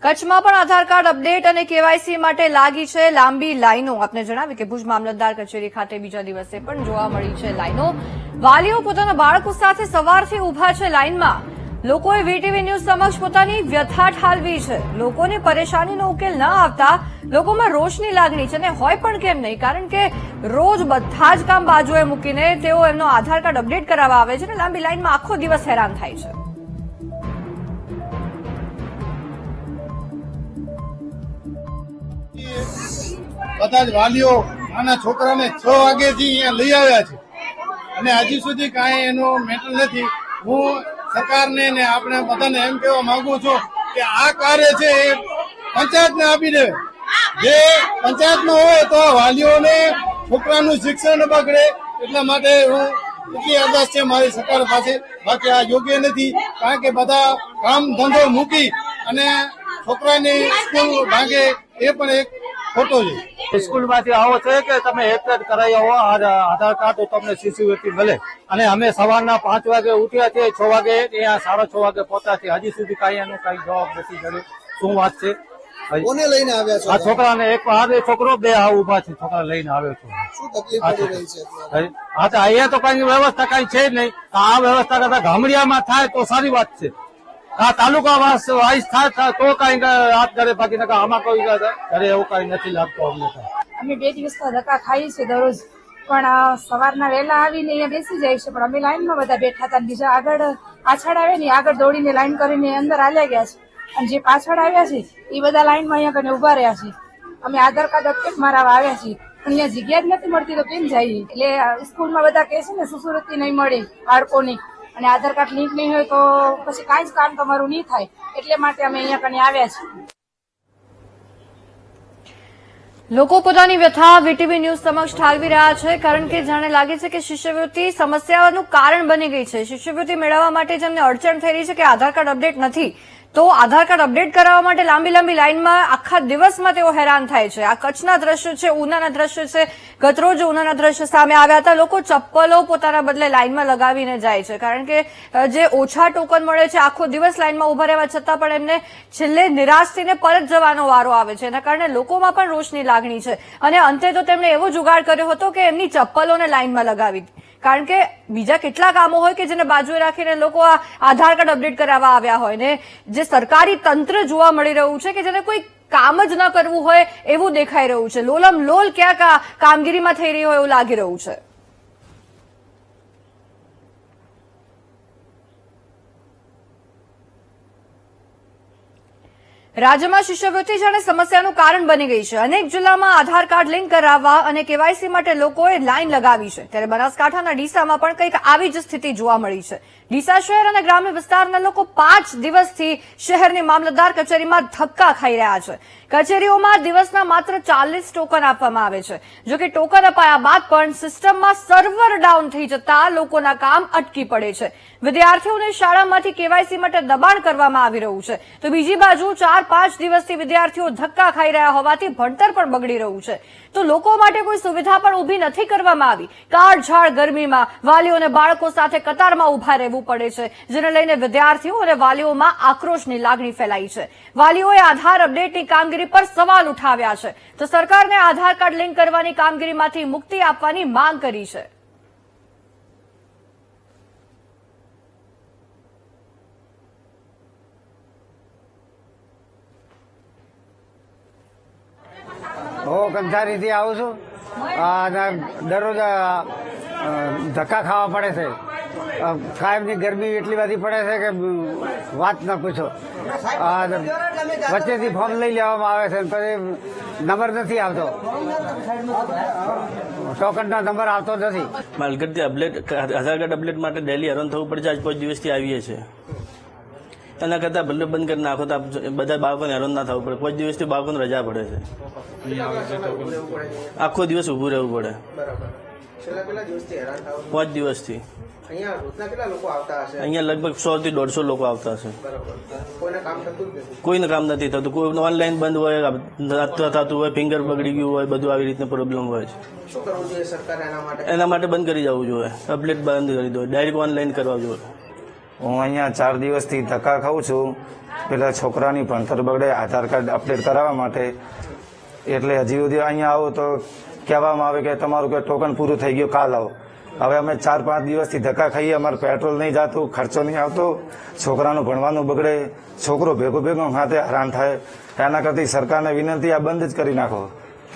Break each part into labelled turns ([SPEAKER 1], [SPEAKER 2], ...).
[SPEAKER 1] કચ્છમાં પણ આધાર card update અને કેવાયસી માટે લાગી છે લાંબી લાઈનો. આપને જણાવ્યું કે ભુજ મામલતદાર કચેરી ખાતે બીજા દિવસે પણ જોવા મળી છે લાઈનો. વાલીઓ પોતાના બાળકો સાથે સવારથી ઉભા છે લાઈનમાં. લોકોએ વીટીવી ન્યૂઝ સમક્ષ પોતાની વ્યથા ઠાલવી છે. લોકોની પરેશાનીનો ઉકેલ ન આવતા લોકોમાં રોષની લાગણી છે, અને હોય પણ કેમ નહીં, કારણ કે રોજ બધા જ કામ બાજુએ મૂકીને તેઓ એમનો આધાર કાર્ડ અપડેટ કરાવવા આવે છે અને લાંબી લાઈનમાં આખો દિવસ હેરાન થાય છે.
[SPEAKER 2] બધા જ વાલીઓ નાના છોકરાને 6 વાગ્યાથી અહીંયા લઈ આવ્યા છે અને હજી સુધી કાંઈ એનો મેટર નથી. હું સરકારને ને આપણે બધાને એમ કહેવા માંગુ છું કે આ કાર્ય છે એ પંચાયતને આપી દે. જે પંચાયતમાં હોય તો વાલીઓને છોકરાનું શિક્ષણ બગડે, એટલા માટે હું એટલી અરદાસ છે મારી સરકાર પાસે. બાકી આ યોગ્ય નથી, કારણ કે બધા કામ ધંધો મૂકી અને છોકરાની સ્કૂલ ભાંગે એ પણ એક ખોટો છે.
[SPEAKER 3] સ્કૂલમાંથી આવો છે કે તમે એક જ કરાવી આવો આધાર કાર્ડ તો તમને શિષ્યવૃત્તિ મળે. અને અમે સવારના 5 વાગે ઉઠ્યા છીએ, 6 વાગે અહીંયા 6:30 વાગે પહોંચ્યા છીએ. હજી સુધી કઈ એનો કઈ જવાબ નથી કર્યો. શું વાત છે?
[SPEAKER 4] કોને લઈને આવ્યા છો?
[SPEAKER 3] આ છોકરાને એક આવે છોકરો, બે ઉભા છે, છોકરા લઈને આવ્યો છું.
[SPEAKER 4] શું તકલીફ પડી રહી છે?
[SPEAKER 3] હા તો અહીંયા તો કઈ વ્યવસ્થા કઈ છે જ નહીં. આ વ્યવસ્થા કરતા ગામડિયામાં થાય તો સારી વાત છે. આ તાલુકા વાઇઝ થાય તો કઈ હાથ કરે, બાકી આમાં કોઈ ઘરે એવું કઈ નથી લાગતું અમને.
[SPEAKER 5] અમે 2 દિવસના ધક્કા ખાઈએ છીએ દરરોજ, પણ સવારના વહેલા આવીને અહીંયા બેસી જાય છે. પણ અમે લાઈનમાં બધા બેઠા હતા, બીજા આગળ પાછળ આવે ને આગળ દોડીને લાઈન કરીને અંદર હાલ્યા ગયા છે, અને જે પાછળ આવ્યા છે એ બધા લાઈનમાં અહીંયા કરીને ઉભા રહ્યા છે. અમે આધાર કાર્ડ અપડેટ મારાવા આવ્યા છીએ, પણ અહીંયા જગ્યા જ નથી મળતી તો કેમ જઈએ? એટલે સ્કૂલમાં બધા કહે છે ને શિષ્યવૃત્તિ નહીં મળે બાળકોની, અને આધાર કાર્ડ લિંક નહીં હોય તો પછી કાંઈ જ કામ તમારું નહીં થાય. એટલે માટે અમે અહીંયા કને આવ્યા છીએ.
[SPEAKER 1] લોકો પોતાની વ્યથા વીટીવી ન્યૂઝ સમક્ષ ઠાલવી રહ્યા છે, કારણ કે જાણે લાગે છે કે શિષ્યવૃત્તિ સમસ્યાનું કારણ બની ગઈ છે. શિષ્યવૃત્તિ મેળવવા માટે જેમને અડચણ થઈ રહી છે કે આધાર કાર્ડ અપડેટ નથી, તો આધાર કાર્ડ અપડેટ કરાવવા માટે લાંબી લાંબી લાઈનમાં આખા દિવસમાં તેઓ હેરાન થાય છે. આ કચ્છના દ્રશ્યો છે, ઉનાના દ્રશ્યો છે. ગતરોજ ઉનાના દ્રશ્યો સામે આવ્યા હતા. લોકો ચપ્પલો પોતાના બદલે લાઈનમાં લગાવીને જાય છે, કારણ કે જે ઓછા ટોકન મળે છે, આખો દિવસ લાઈનમાં ઉભા રહેવા છતાં પણ એમને છેલ્લે નિરાશ થઈને પરત જવાનો વારો આવે છે. એના કારણે લોકોમાં પણ રોષની લાગણી છે, અને અંતે તો તેમણે એવો જુગાડ કર્યો હતો કે એમની ચપ્પલોને લાઈનમાં લગાવી, કારણ કે બીજા કેટલા કામો હોય કે જેને બાજુએ રાખીને લોકો આ આધાર કાર્ડ અપડેટ કરાવવા આવ્યા હોય, ને જે સરકારી તંત્ર જોવા મળી રહ્યું છે કે જેને કોઈ કામ જ ન કરવું હોય એવું દેખાઈ રહ્યું છે. લોલમ લોલ ક્યાંક કામગીરીમાં થઈ રહી હોય એવું લાગી રહ્યું છે. રાજ્યમાં શિષ્યવૃત્તિ જાણે સમસ્યાનું કારણ બની ગઈ છે. અનેક જિલ્લામાં આધાર કાર્ડ લિંક કરાવવા અને કેવાયસી માટે લોકોએ લાઈન લગાવી છે. ત્યારે બનાસકાંઠાના ડીસામાં પણ કંઈક આવી જ સ્થિતિ જોવા મળી છે. ડીસા શહેર અને ગ્રામ્ય વિસ્તારના લોકો 5 દિવસથી શહેરની મામલતદાર કચેરીમાં ધક્કા ખાઈ રહ્યા છે. કચેરીઓમાં દિવસના માત્ર 40 ટોકન આપવામાં આવે છે. જોકે ટોકન અપાયા બાદ પણ સિસ્ટમમાં સર્વર ડાઉન થઈ જતા લોકોના કામ અટકી પડે છે. વિદ્યાર્થીઓને શાળામાંથી કેવાયસી માટે દબાણ કરવામાં આવી રહ્યું છે, તો બીજી બાજુ 4-5 દિવસથી વિદ્યાર્થીઓ ધક્કા ખાઈ રહ્યા હોવાથી ભણતર પણ બગડી રહ્યું છે. તો લોકો માટે કોઈ સુવિધા પણ ઊભી નથી કરવામાં આવી. કાળઝાળ ગરમીમાં વાલીઓને બાળકો સાથે કતારમાં ઉભા રહેવું પડે છે, જેને લઈને વિદ્યાર્થીઓ અને વાલીઓમાં આક્રોશની લાગણી ફેલાઈ છે. વાલીઓએ આધાર અપડેટની કામગીરી પર સવાલ ઉઠાવ્યા છે, તો સરકારને આધાર કાર્ડ લિંક કરવાની કામગીરીમાંથી મુક્તિ આપવાની માંગ કરી છે.
[SPEAKER 6] હું કંસારીથી આવું છું. દરરોજ ધક્કા ખાવા પડે છે. કાયમની ગરમી એટલી બધી પડે છે કે વાત ન પૂછો. વચ્ચેથી ફોર્મ લઈ લેવામાં આવે છે, પછી નંબર નથી આવતો, ટોકનનો નંબર આવતો નથી.
[SPEAKER 7] માલગઢથી આધાર કાર્ડ અપડેટ માટે ડેલી હેરાન થવું પડે છે. આજ 5 દિવસથી આવીએ છીએ. એના કરતાં ભલે બંધ કરી નાખો તો બધા બાળકોને હેરાન ના થવું પડે. 5 દિવસથી બાળકોને રજા પડે છે. આખો દિવસ ઊભું રહેવું પડે. 5 દિવસથી અહીંયા લગભગ 100 થી 150 લોકો આવતા હશે. કોઈને કામ નથી થતું. કોઈ ઓનલાઈન બંધ હોય, થતું હોય, ફિંગર બગડી ગયું હોય, બધું આવી રીતના પ્રોબ્લેમ હોય છે. એના માટે બંધ કરી જવું જોઈએ. અપડેટ બંધ કરી દો, ડાયરેક્ટ ઓનલાઈન કરવા જોઈએ.
[SPEAKER 8] હું અહીંયા 4 દિવસથી ધક્કા ખાઉં છું. પેલા છોકરાની ભણતર બગડે આધાર કાર્ડ અપડેટ કરાવવા માટે. એટલે હજી સુધી અહીંયા આવો તો કહેવામાં આવે કે તમારું કે ટોકન પૂરું થઈ ગયું, કાલ આવો. હવે અમે 4-5 દિવસથી ધક્કા ખાઈએ, અમારે પેટ્રોલ નહીં જતું, ખર્ચો નહીં આવતો, છોકરાનું ભણવાનું બગડે, છોકરો ભેગો હાથે હેરાન થાય. એના કરતી સરકારને વિનંતી આ બંધ જ કરી નાખો.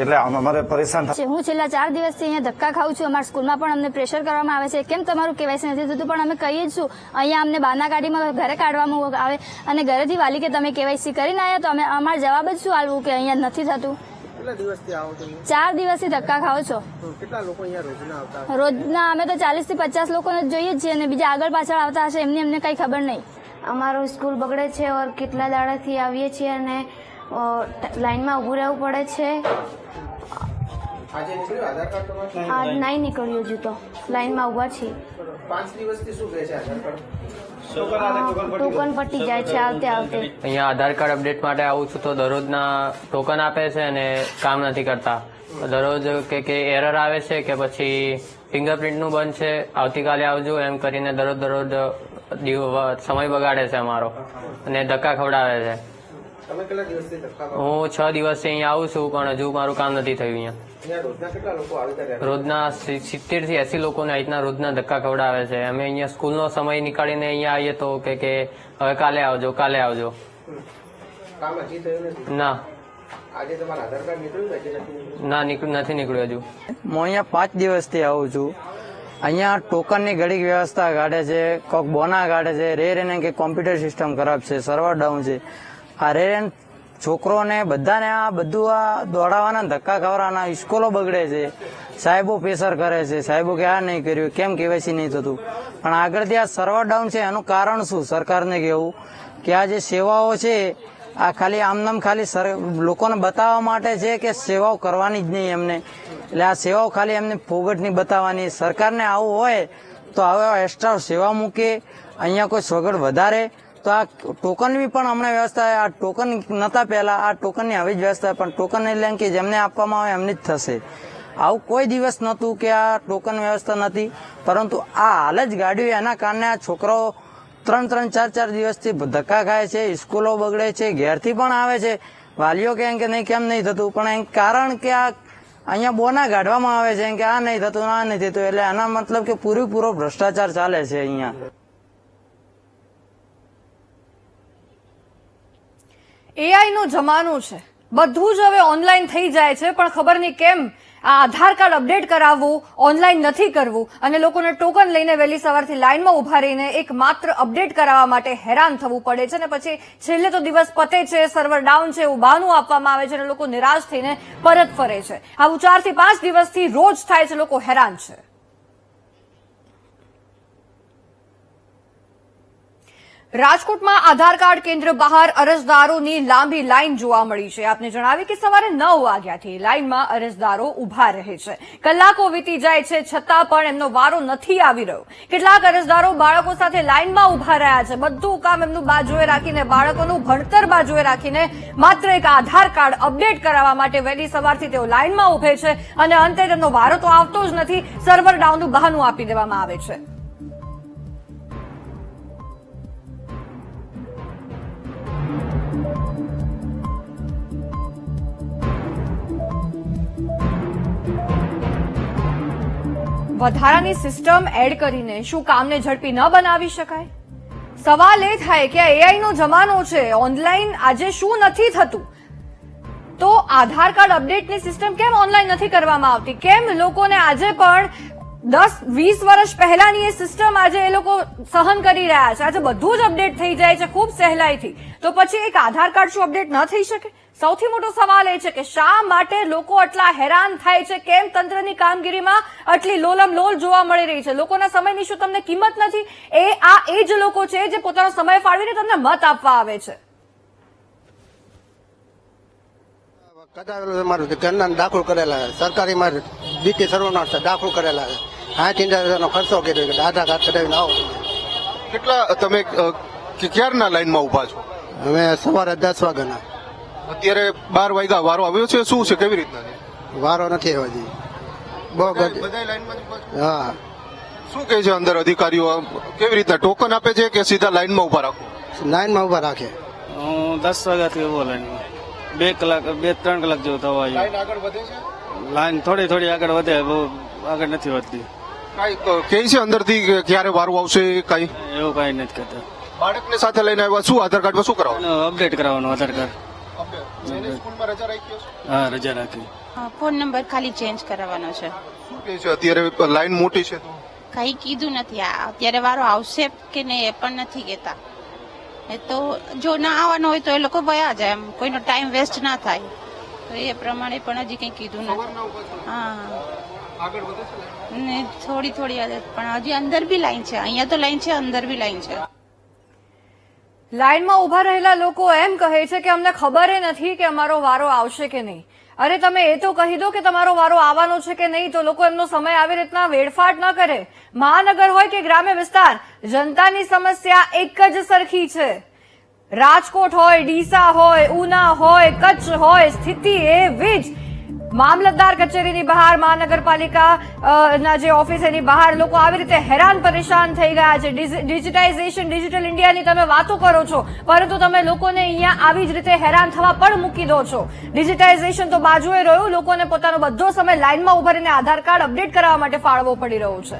[SPEAKER 8] એટલે અમારે પરેશાન થાય.
[SPEAKER 9] હું છેલ્લા 4 દિવસથી અહીંયા ધક્કા ખાઉં છું. અમારા સ્કૂલમાં પણ અમને પ્રેશર કરવામાં આવે છે, કેમ તમારું કેવાયસી નથી થતું, પણ અમે કહીએ જ છું. અહીંયા અમને બાના કાઢીમાં ઘરે કાઢવામાં આવે અને ઘરેથી વાલી કે તમે કેવાયસી કરીને આવ્યા, તો અમે અમારો જવાબ જ શું આલવું કે અહીંયા નથી થતું.
[SPEAKER 4] કેટલા દિવસથી આવો છો?
[SPEAKER 9] 4 દિવસથી ધક્કા ખાઓ છો.
[SPEAKER 4] કેટલા લોકો અહીંયા રોજના આવતા?
[SPEAKER 9] રોજના અમે તો 40 થી 50 લોકોને જ જોઈએ જ છીએ, અને બીજા આગળ પાછળ આવતા હશે એમની અમને કઈ ખબર નહીં.
[SPEAKER 10] અમારો સ્કૂલ બગડે છે ઓર કેટલા દાડાથી આવીએ છીએ અને લાઈનમાં ઊભું રહેવું પડે છે.
[SPEAKER 4] આજે નીકળ્યું આધાર કાર્ડ તમારે?
[SPEAKER 10] આજ નહીં નીકળ્યું હજુ તો લાઈનમાં ઊભા છીએ.
[SPEAKER 4] 5 દિવસથી શું કહે છે આધાર કાર્ડ?
[SPEAKER 10] ટોકન પટી જાય છે આવતે આવતે.
[SPEAKER 11] અહીંયા આધાર કાર્ડ અપડેટ માટે આવું છું તો દરરોજના ટોકન આપે છે અને કામ નથી કરતા. દરરોજ કે એરર આવે છે કે પછી ફિંગરપ્રિન્ટનું બંધ છે, આવતીકાલે આવજો એમ કરીને દરરોજ સમય બગાડે છે અમારો અને ધક્કા ખવડાવે છે.
[SPEAKER 4] તમે કેટલા દિવસથી ધક્કા ખાઓ?
[SPEAKER 11] હું 6 દિવસથી અહીંયા આવું છું પણ હજુ મારું કામ નથી થયું.
[SPEAKER 4] અહીંયા રોજના કેટલા લોકો આવી રહ્યા?
[SPEAKER 11] રોજના 70 થી 80 લોકોને અહીંના રોજના ધક્કા ખવડાવે છે. અમે અહીંયા સ્કૂલનો સમય નીકાળીને અહીંયા આવીએ તો કે હવે કાલે આવજો.
[SPEAKER 4] કામ હજી થયું નથી?
[SPEAKER 11] ના,
[SPEAKER 4] આજે તમારા આધાર કાર્ડ નીકળ્યું હજી નથી?
[SPEAKER 11] ના નથી નીકળ્યું હજુ.
[SPEAKER 12] હું અહીંયા 5 દિવસથી આવું છું. અહીંયા ટોકનની ઘડીક વ્યવસ્થા કાઢે છે, કોક બોના કાઢે છે, રેને કે કોમ્પ્યુટર સિસ્ટમ ખરાબ છે, સર્વર ડાઉન છે. આ રેન છોકરોને બધાને આ બધું આ દોડાવવાના, ધક્કા ખવડાવવાના, સ્કૂલો બગડે છે, સાહેબો પ્રેશર કરે છે, સાહેબો કે આ નહીં કર્યું, કેમ કેવાયસી નહીં થતું. પણ આગળથી આ સર્વર ડાઉન છે એનું કારણ શું? સરકારને કહેવું કે આ જે સેવાઓ છે આ ખાલી આમનામ ખાલી લોકોને બતાવવા માટે છે કે સેવાઓ કરવાની જ નહીં એમને. એટલે આ સેવાઓ ખાલી એમને ફોગટની બતાવવાની. સરકારને આવું હોય તો હવે એક્સ્ટ્રા સેવા મૂકે, અહીંયા કોઈ સગવડ વધારે. તો આ ટોકનની પણ હમણાં વ્યવસ્થા, આ ટોકન નતા પહેલા, આ ટોકનની આવી જ વ્યવસ્થા, પણ ટોકન એટલે કે જેમને આપવામાં આવે એમને જ થશે. આવું કોઈ દિવસ નહોતું કે આ ટોકન વ્યવસ્થા નથી, પરંતુ આ હાલ જ ગાડીઓ એના કારણે આ છોકરાઓ 3-3, 4-4 દિવસથી ધક્કા ખાય છે, સ્કૂલો બગડે છે, ઘેરથી પણ આવે છે. વાલીઓ કે નહીં કેમ નહીં થતું, પણ એમ કારણ કે આ અહીંયા બોના કાઢવામાં આવે છે કે આ નહીં થતું, આ નહીં થતું. એટલે આના મતલબ કે પૂરેપૂરો ભ્રષ્ટાચાર ચાલે છે અહીંયા.
[SPEAKER 1] એઆઈ નો જમાનો છે, બધું જ હવે ઓનલાઈન થઈ જાય છે, પણ ખબર નહીં કેમ આ આધાર કાર્ડ અપડેટ કરાવવું ઓનલાઈન નથી કરવું અને લોકોને ટોકન લઈને વહેલી સવારથી લાઈનમાં ઉભા રહીને એક માત્ર અપડેટ કરાવવા માટે હેરાન થવું પડે છે. અને પછી છેલ્લે તો દિવસ પતે છે, સર્વર ડાઉન છે એવું બહાનું આપવામાં આવે છે અને લોકો નિરાશ થઈને પરત ફરે છે. આવું 4 થી 5 દિવસથી રોજ થાય છે, લોકો હેરાન છે. રાજકોટમાં આધાર કાર્ડ કેન્દ્ર બહાર અરજદારોની લાંબી લાઈન જોવા મળી છે. આપને જણાવી કે સવારે 9 વાગ્યાથી લાઈનમાં અરજદારો ઉભા રહે છે. કલાકો વીતી જાય છે છતાં પણ એમનો વારો નથી આવી રહ્યો. કેટલાક અરજદારો બાળકો સાથે લાઈનમાં ઉભા રહ્યા છે. બધું કામ એમનું બાજુએ રાખીને, બાળકોનું ભણતર બાજુએ રાખીને માત્ર એક આધાર કાર્ડ અપડેટ કરાવવા માટે વહેલી સવારથી તેઓ લાઈનમાં ઉભે છે અને અંતે તેમનો વારો તો આવતો જ નથી. સર્વર ડાઉનનું બહાનું આપી દેવામાં આવે છે. વધારાની સિસ્ટમ એડ કરીને શું કામને ઝડપી ન બનાવી શકાય? સવાલ એ થાય કે એઆઈ નો જમાનો છે, ઓનલાઈન આજે શું નથી થતું, તો આધાર કાર્ડ અપડેટની સિસ્ટમ કેમ ઓનલાઈન નથી કરવામાં આવતી? કેમ લોકોને આજે પણ 10-20 વર્ષ પહેલાની એ સિસ્ટમ આજે એ લોકો સહન કરી રહ્યા છે? આજે બધું જ અપડેટ થઈ જાય છે ખૂબ સહેલાઈથી, તો પછી એક આધાર કાર્ડ શું અપડેટ ન થઈ શકે? સૌથી મોટો સવાલ એ છે કે શા માટે લોકો આટલા હેરાન થાય છે? કેમ તંત્રની કામગીરીમાં આટલી લોલમલોલ જોવા મળી રહી છે? લોકોના સમયની શું તમને કિંમત નથી? એ જ લોકો છે જે પોતાનો સમય ફાળવીને તમને મત આપવા આવે છે.
[SPEAKER 4] કદાચ મારું ઘરના દાખલ કરેલા છે, સરકારી મારે બીકે સર્વનાશ દાખલ કરેલા છે. 60,000 ખર્ચો કર્યો કે આધાર કાર્ડ કઢાવીને આવો.
[SPEAKER 13] કેટલા તમે ક્યારના લાઈનમાં ઉભા છો?
[SPEAKER 4] અમે સવારે 10 વાગ્યાના.
[SPEAKER 13] અત્યારે 12 વાગ્યા, વારો આવ્યો છે? શું છે, કેવી રીતના છે?
[SPEAKER 4] વારો નથી આવ્યો હજી. બહુ
[SPEAKER 13] બધા લાઈનમાં જ ઉભા છો?
[SPEAKER 4] હા.
[SPEAKER 13] શું કહે છે અંદર અધિકારીઓ? કેવી રીતના ટોકન આપે છે કે સીધા લાઈનમાં ઉભા રાખો?
[SPEAKER 4] લાઈનમાં ઉભા રાખે.
[SPEAKER 3] હું 10 વાગ્યાથી ઉભો લાઈનમાં 2-3 કલાક જેવું થવા આવ્યું.
[SPEAKER 13] લાઈન આગળ વધે છે
[SPEAKER 3] લાઈન થોડી આગળ વધે, બહુ આગળ નથી વધતી.
[SPEAKER 13] કઈ કે છે અંદરથી કે ક્યારે વારું આવશે કઈ
[SPEAKER 3] એવું કઈ નથી કરતા.
[SPEAKER 13] બાળકને સાથે લઈને આવ્યા શું આધાર કાર્ડમાં શું કરાવવાનું?
[SPEAKER 3] અપડેટ કરાવવાનું આધાર કાર્ડ.
[SPEAKER 13] સ્કૂલમાં રજા રાખી છે?
[SPEAKER 3] હા, રજા રાખી.
[SPEAKER 14] ફોન નંબર ખાલી ચેન્જ કરાવવાનો છે.
[SPEAKER 13] શું કહે છે અત્યારે લાઈન મોટી છે તો
[SPEAKER 14] કઈ કીધું નથી. અત્યારે વારો આવશે કે નહીં એ પણ નથી કહેતા. એ તો જો ના આવવાનો હોય તો એ લોકો વયા જાય, એમ કોઈનો ટાઈમ વેસ્ટ ના થાય, તો એ પ્રમાણે પણ હજી કઈ કીધું નથી. હા,
[SPEAKER 13] આગળ વધે છે
[SPEAKER 14] ને થોડી આદત, પણ હજી અંદર બી લાઈન છે. અહીંયા તો લાઈન છે, અંદર બી લાઈન છે.
[SPEAKER 1] લાઇનમાં ઉભા રહેલા લોકો એમ કહે છે કે અમને ખબર નથી કે અમારો વારો આવશે કે નહીં. અરે તમે એ તો કહી દો કે તમારો વારો આવવાનો છે કે નહીં, તો લોકો એમનો સમય આવી રીતના વેડફાટ ન કરે. મહાનગર હોય કે ગ્રામ્ય વિસ્તાર, જનતાની સમસ્યા એક જ સરખી છે. રાજકોટ હોય, ડીસા હોય, ઉના હોય, કચ્છ હોય, સ્થિતિ એવી જ. મામલતદાર કચેરીની બહાર, મહાનગરપાલિકા ના જે ઓફિસ એની બહાર લોકો આવી રીતે હેરાન પરેશાન થઈ ગયા છે. ડિજિટાઇઝેશન, ડિજિટલ ઇન્ડિયાની તમે વાતો કરો છો, પરંતુ તમે લોકોને અહીંયા આવી જ રીતે હેરાન થવા પણ મૂકી દો છો. ડિજિટાઇઝેશન તો બાજુએ રહ્યું, લોકોને પોતાનો બધો સમય લાઇનમાં ઉભા રહીને આધાર કાર્ડ અપડેટ કરવા માટે ફાળવવો પડી રહ્યો છે.